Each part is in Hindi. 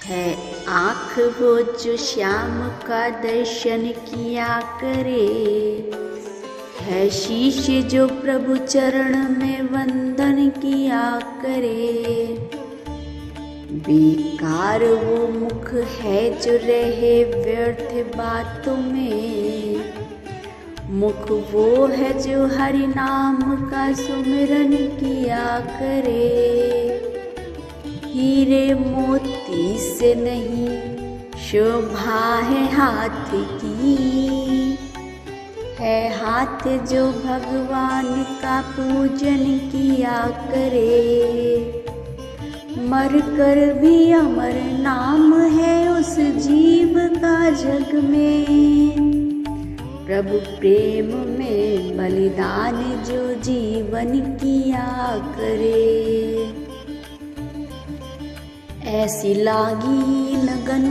है आँख वो जो श्याम का दर्शन किया करे, है शीश जो प्रभु चरण में वंदन किया करे। बेकार वो मुख है जो रहे व्यर्थ बातों में, मुख वो है जो हरि नाम का सुमिरन किया करे। हीरे मोती से नहीं शोभा है हाथ की, है हाथ जो भगवान का पूजन किया करे। मर कर भी अमर नाम है उस जीव का जग में, प्रभु प्रेम में बलिदान जो जीवन किया करे। ऐसी लागी लगन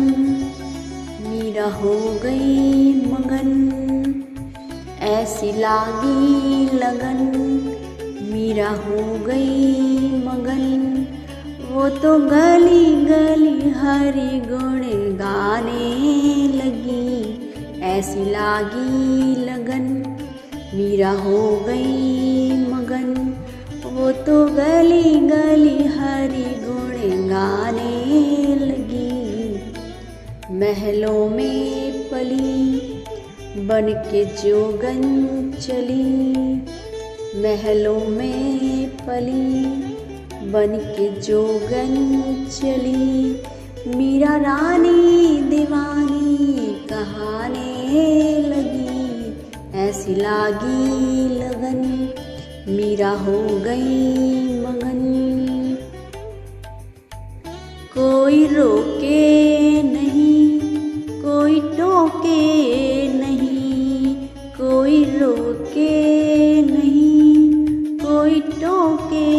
मीरा हो गई मगन, ऐसी लागी लगन मीरा हो गई मगन। वो तो गली गली हरि गुण गाने लगी, ऐसी लागी लगन मीरा हो गई मगन। वो तो गली गली हरि गुण गाने लगी। महलों में पली बन के जोगन चली, महलों में पली बन के जोगन चली। मीरा रानी दीवानी कहाने लगी, ऐसी लागी लगन मीरा हो गई मगन। कोई रोके नहीं कोई टोके नहीं, कोई रोके नहीं कोई टोके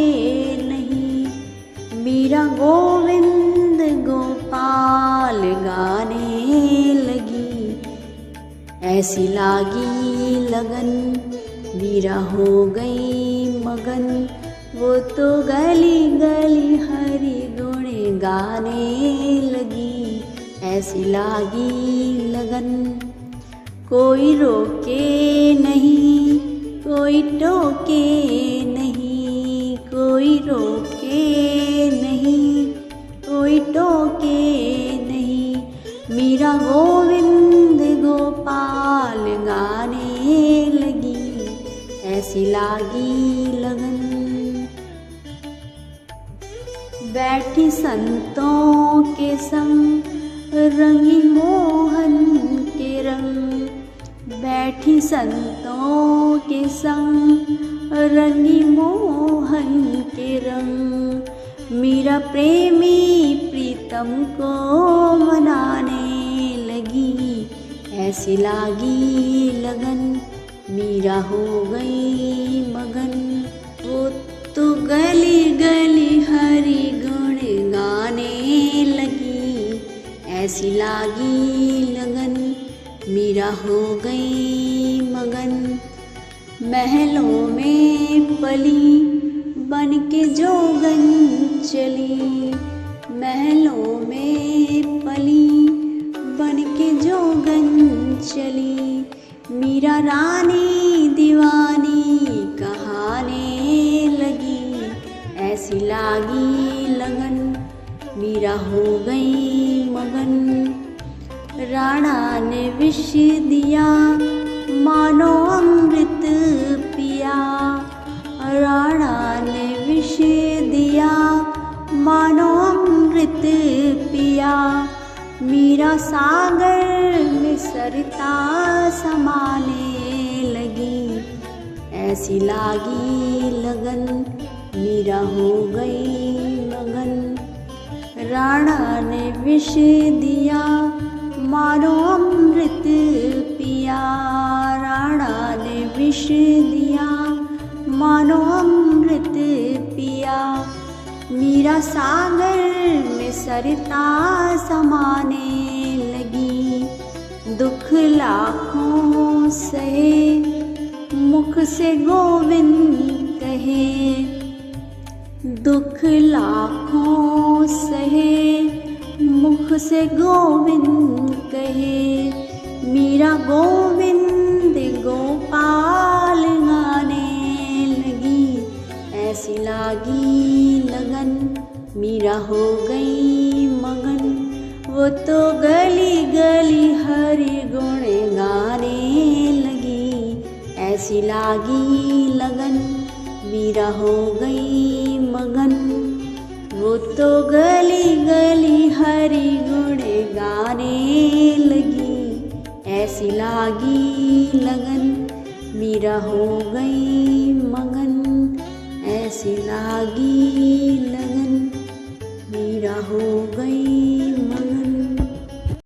नहीं। मीरा गोविंद गोपाल गाने लगी, ऐसी लागी लगन मीरा हो गई मगन। वो तो गली गली हरि गुण गाने लगी, ऐसी लागी लगन। कोई रोके नहीं कोई टोके नहीं, कोई रोके नहीं कोई टोके नहीं। मीरा गोविंद गोपाल गाने लगी, ऐसी लागी लगन। बैठी संतों के संग रंगी मोहन के रंग, बैठी संतों के संग रंगी मोहन के रंग। मीरा प्रेमी प्रीतम को मनाने लगी, ऐसी लागी लगन मीरा हो गई मगन। वो तो गली गली हरि गुण गाने लगी, ऐसी लागी लगन मीरा हो गई मगन। महलों में पली बन के जोगन चली, महलों में पली बन के जोगन चली। मीरा रानी दीवानी कहाने लगी, ऐसी लागी लगन मीरा हो गई मगन। राणा ने विष दिया मानो अमृत पिया, राणा ने विष दिया मानो अमृत पिया। मीरा सागर में सरता समाने लगी, ऐसी लागी लगन मीरा हो गई मगन। राणा ने विष दिया मानो अमृत पिया, राणा ने विष दिया मानो अमृत पिया। मीरा सागर में सरता समाने लगी, दुख लाखों सहे मुख से गोविंद कहे। दुख लाखों सहे मुख मुख से गोविंद कहे, मीरा गोविंद गोपाल गाने लगी। ऐसी लागी लगन मीरा हो गई मगन, वो तो गली गली हरि गुण गाने लगी। ऐसी लागी लगन मीरा हो गई मगन, वो तो गली गली हरि गुण गाने लगी। ऐसी लागी लगन मीरा हो गई मगन, ऐसी लागी लगन मीरा हो गई